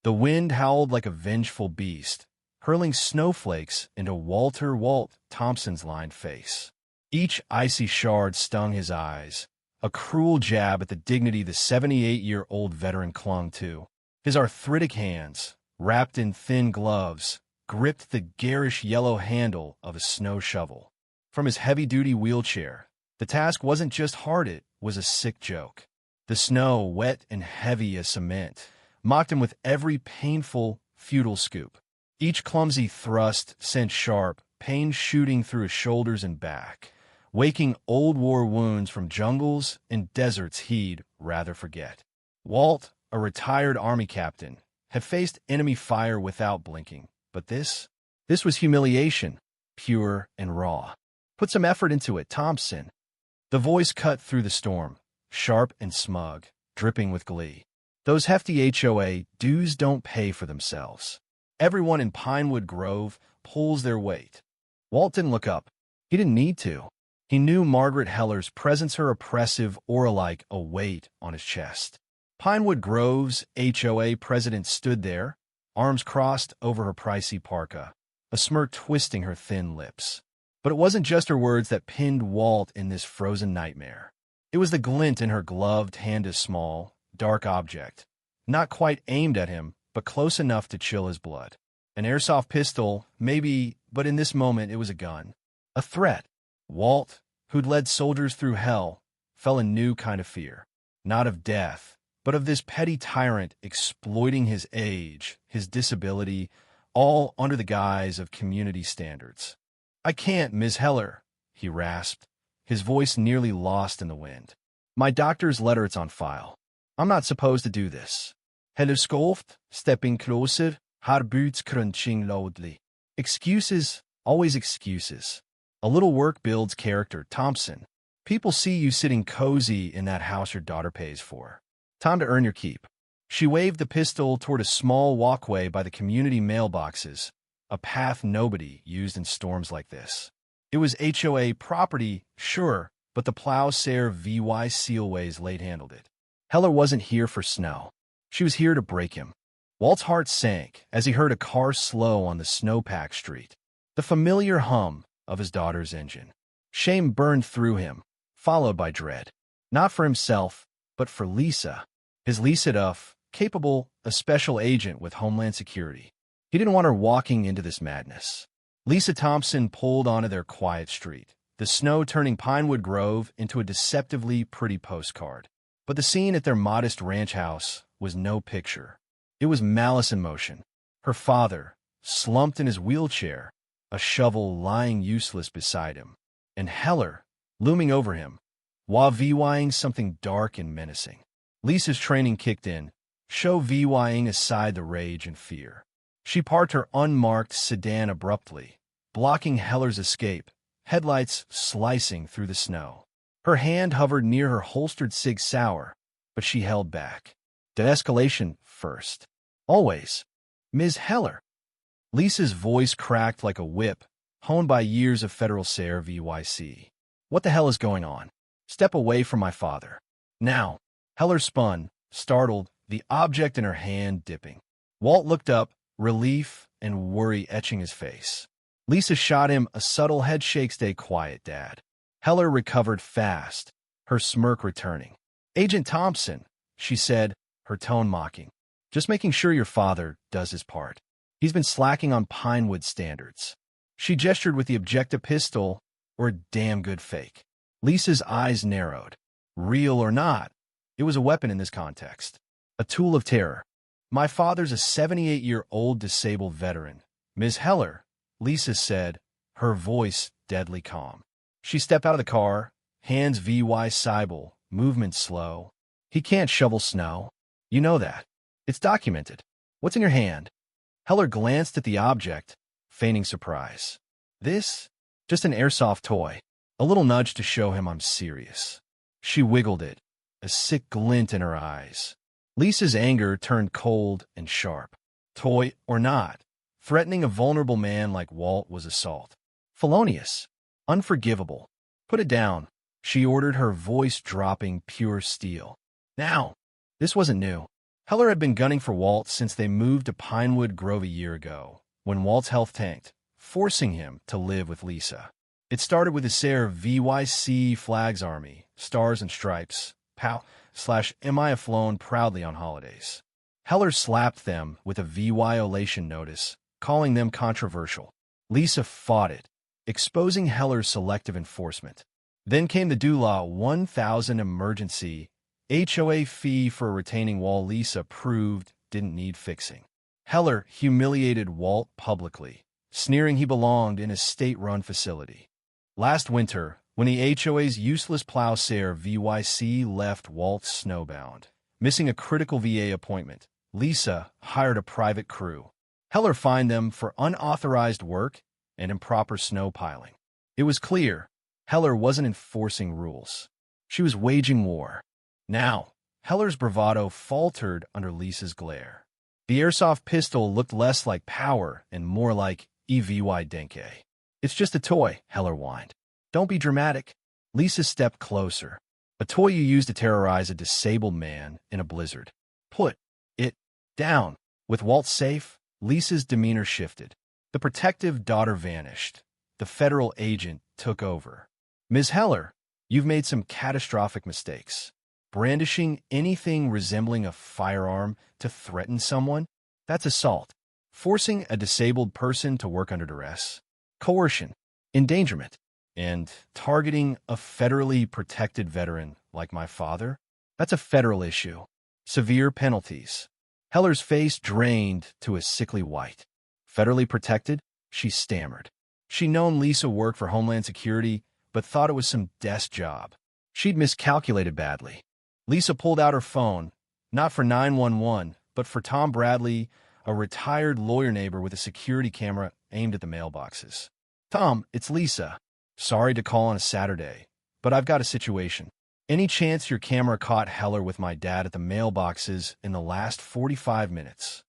The wind howled like a vengeful beast, hurling snowflakes into Walt Thompson's lined face. Each icy shard stung his eyes, a cruel jab at the dignity the 78-year-old veteran clung to. His arthritic hands, wrapped in thin gloves, gripped the garish yellow handle of a snow shovel. From his heavy-duty wheelchair, the task wasn't just hard, it was a sick joke. The snow, wet and heavy as cement, mocked him with every painful, futile scoop. Each clumsy thrust sent sharp, pain shooting through his shoulders and back, waking old war wounds from jungles and deserts he'd rather forget. Walt, a retired Army captain, had faced enemy fire without blinking, but this was humiliation, pure and raw. Put some effort into it, Thompson. The voice cut through the storm, sharp and smug, dripping with glee. Those hefty HOA dues don't pay for themselves. Everyone in Pinewood Grove pulls their weight. Walt didn't look up. He didn't need to. He knew Margaret Heller's presence, her oppressive aura like a weight on his chest. Pinewood Grove's HOA president stood there, arms crossed over her pricey parka, a smirk twisting her thin lips. But it wasn't just her words that pinned Walt in this frozen nightmare. It was the glint in her gloved hand, a small, dark object, not quite aimed at him, but close enough to chill his blood. An airsoft pistol, maybe, but in this moment it was a gun. A threat. Walt, who'd led soldiers through hell, felt a new kind of fear. Not of death, but of this petty tyrant exploiting his age, his disability, all under the guise of community standards. "I can't, Ms. Heller," he rasped, his voice nearly lost in the wind. "My doctor's letter, it's on file. I'm not supposed to do this." Heller scoffed, stepping closer, her boots crunching loudly. "Excuses, always excuses. A little work builds character, Thompson. People see you sitting cozy in that house your daughter pays for. Time to earn your keep." She waved the pistol toward a small walkway by the community mailboxes, a path nobody used in storms like this. It was HOA property, sure, but the Plowshare VY Sealways late-handled it. Heller wasn't here for snow. She was here to break him. Walt's heart sank as he heard a car slow on the snow-packed street. The familiar hum of his daughter's engine. Shame burned through him, followed by dread. Not for himself, but for Lisa. His Lisa Duff, capable, a special agent with Homeland Security. He didn't want her walking into this madness. Lisa Thompson pulled onto their quiet street, the snow turning Pinewood Grove into a deceptively pretty postcard. But the scene at their modest ranch house was no picture. It was malice in motion. Her father, slumped in his wheelchair, a shovel lying useless beside him, and Heller, looming over him, while VYing something dark and menacing. Lisa's training kicked in, show VYing aside the rage and fear. She parked her unmarked sedan abruptly, blocking Heller's escape, headlights slicing through the snow. Her hand hovered near her holstered Sig Sauer, but she held back. De-escalation first. Always. "Ms. Heller." Lisa's voice cracked like a whip, honed by years of federal SARE VYC. "What the hell is going on? Step away from my father. Now." Heller spun, startled, the object in her hand dipping. Walt looked up, relief and worry etching his face. Lisa shot him a subtle head shake. "Stay quiet, Dad." Heller recovered fast, her smirk returning. "Agent Thompson," she said, her tone mocking. "Just making sure your father does his part. He's been slacking on Pinewood standards." She gestured with the objective pistol, or a damn good fake. Lisa's eyes narrowed. Real or not, it was a weapon in this context. A tool of terror. "My father's a 78-year-old disabled veteran. Ms. Heller," Lisa said, her voice deadly calm. She stepped out of the car, hands VY Seibel, movement slow. "He can't shovel snow. You know that. It's documented. What's in your hand?" Heller glanced at the object, feigning surprise. "This? Just an airsoft toy. A little nudge to show him I'm serious." She wiggled it, a sick glint in her eyes. Lisa's anger turned cold and sharp. Toy or not, threatening a vulnerable man like Walt was assault. Felonious. Unforgivable. "Put it down," she ordered, her voice dropping pure steel. "Now." This wasn't new. Heller had been gunning for Walt since they moved to Pinewood Grove a year ago, when Walt's health tanked, forcing him to live with Lisa. It started with a share of VYC Flags Army, Stars and Stripes, POW/MI flown proudly on holidays. Heller slapped them with a violation notice, calling them controversial. Lisa fought it, exposing Heller's selective enforcement. Then came the DULA 1000 emergency HOA fee for a retaining wall Lisa proved didn't need fixing. Heller humiliated Walt publicly, sneering he belonged in a state-run facility. Last winter, when the HOA's useless plowshare VYC left Walt snowbound, missing a critical VA appointment, Lisa hired a private crew. Heller fined them for unauthorized work and improper snow piling. It was clear Heller wasn't enforcing rules. She was waging war. Now, Heller's bravado faltered under Lisa's glare. The airsoft pistol looked less like power and more like EVY Denke. It's just a toy, Heller whined. Don't be dramatic. Lisa stepped closer. A toy you use to terrorize a disabled man in a blizzard. Put it down. With Walt safe, Lisa's demeanor shifted. The protective daughter vanished. The federal agent took over. Ms. Heller, you've made some catastrophic mistakes. Brandishing anything resembling a firearm to threaten someone? That's assault. Forcing a disabled person to work under duress. Coercion. Endangerment. And targeting a federally protected veteran like my father? That's a federal issue. Severe penalties. Heller's face drained to a sickly white. Federally protected? She stammered. She'd known Lisa worked for Homeland Security, but thought it was some desk job. She'd miscalculated badly. Lisa pulled out her phone, not for 911, but for Tom Bradley, a retired lawyer neighbor with a security camera aimed at the mailboxes. Tom, it's Lisa. Sorry to call on a Saturday, but I've got a situation. Any chance your camera caught Heller with my dad at the mailboxes in the last 45 minutes?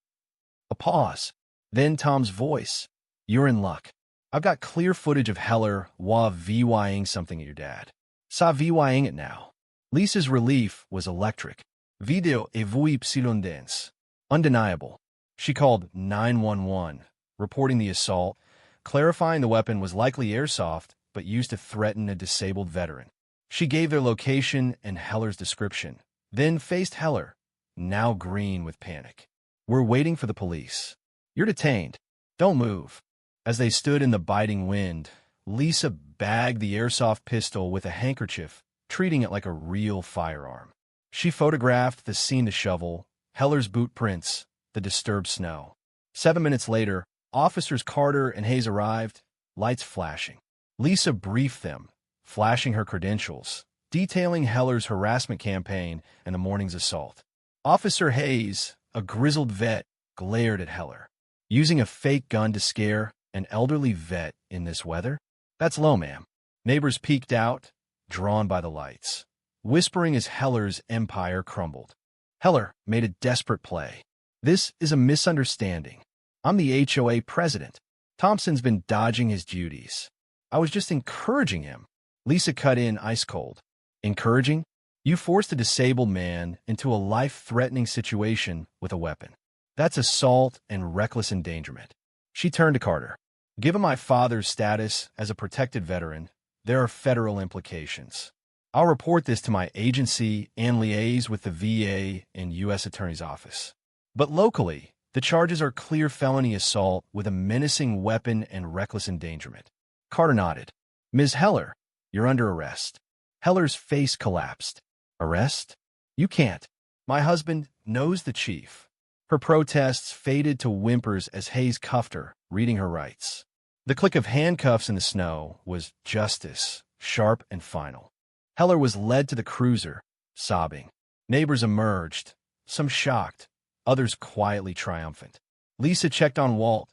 A pause. Then Tom's voice. You're in luck. I've got clear footage of Heller while VYing something at your dad. Saw VYing it now. Lisa's relief was electric. Video et vous dense. Undeniable. She called 911, reporting the assault, clarifying the weapon was likely airsoft, but used to threaten a disabled veteran. She gave their location and Heller's description, then faced Heller, now green with panic. We're waiting for the police. You're detained. Don't move. As they stood in the biting wind, Lisa bagged the airsoft pistol with a handkerchief, treating it like a real firearm. She photographed the scene to shovel, Heller's boot prints, the disturbed snow. 7 minutes later, Officers Carter and Hayes arrived, lights flashing. Lisa briefed them, flashing her credentials, detailing Heller's harassment campaign and the morning's assault. Officer Hayes, a grizzled vet, glared at Heller. Using a fake gun to scare an elderly vet in this weather? That's low, ma'am. Neighbors peeked out, drawn by the lights, whispering as Heller's empire crumbled. Heller made a desperate play. This is a misunderstanding. I'm the HOA president. Thompson's been dodging his duties. I was just encouraging him. Lisa cut in ice cold. Encouraging? You forced a disabled man into a life-threatening situation with a weapon. That's assault and reckless endangerment. She turned to Carter. Given my father's status as a protected veteran, there are federal implications. I'll report this to my agency and liaise with the VA and U.S. Attorney's Office. But locally, the charges are clear felony assault with a menacing weapon and reckless endangerment. Carter nodded. Ms. Heller, you're under arrest. Heller's face collapsed. Arrest? You can't. My husband knows the chief. Her protests faded to whimpers as Hayes cuffed her, reading her rights. The click of handcuffs in the snow was justice, sharp and final. Heller was led to the cruiser, sobbing. Neighbors emerged, some shocked, others quietly triumphant. Lisa checked on Walt,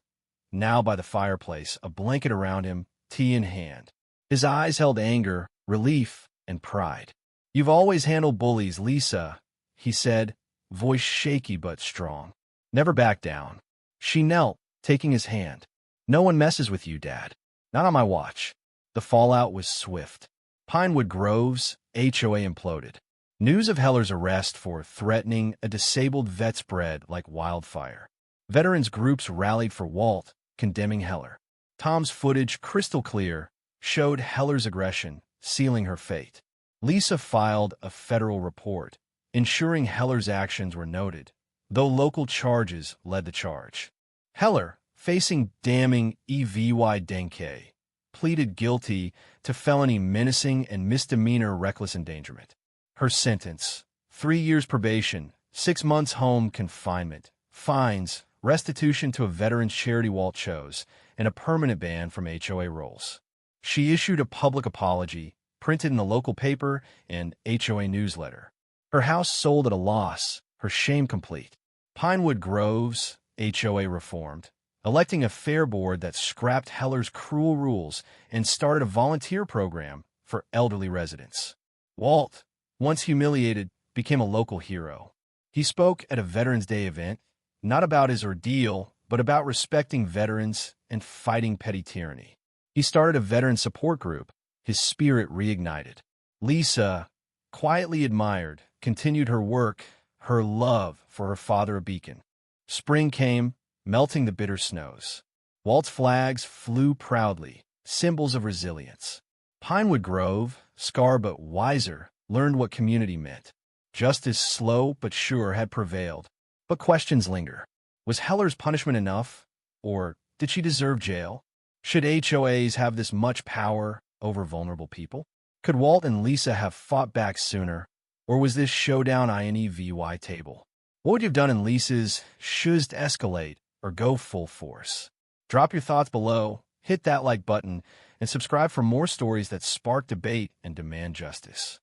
now by the fireplace, a blanket around him, tea in hand. His eyes held anger, relief, and pride. You've always handled bullies, Lisa, he said, voice shaky but strong. Never back down. She knelt, taking his hand. No one messes with you, Dad. Not on my watch. The fallout was swift. Pinewood Grove's HOA imploded. News of Heller's arrest for threatening a disabled vet spread like wildfire. Veterans groups rallied for Walt, condemning Heller. Tom's footage, crystal clear, showed Heller's aggression, sealing her fate. Lisa filed a federal report, ensuring Heller's actions were noted, though local charges led the charge. Heller, facing damning EVY Denke, pleaded guilty to felony menacing and misdemeanor reckless endangerment. Her sentence: 3 years probation, 6 months home confinement, fines, restitution to a veterans charity Walt chose, and a permanent ban from HOA rolls. She issued a public apology, printed in the local paper and HOA newsletter. Her house sold at a loss, her shame complete. Pinewood Groves, HOA reformed, electing a fair board that scrapped Heller's cruel rules and started a volunteer program for elderly residents. Walt, once humiliated, became a local hero. He spoke at a Veterans Day event, not about his ordeal, but about respecting veterans and fighting petty tyranny. He started a veteran support group, his spirit reignited. Lisa, quietly admired, continued her work, her love for her father a beacon. Spring came, melting the bitter snows. Walt's flags flew proudly, symbols of resilience. Pinewood Grove, scarred but wiser, learned what community meant. Justice, slow but sure, had prevailed. But questions linger. Was Heller's punishment enough? Or did she deserve jail? Should HOAs have this much power over vulnerable people? Could Walt and Lisa have fought back sooner? Or was this showdown INEVY table? What would you have done in Lisa's should escalate or go full force? Drop your thoughts below, hit that like button, and subscribe for more stories that spark debate and demand justice.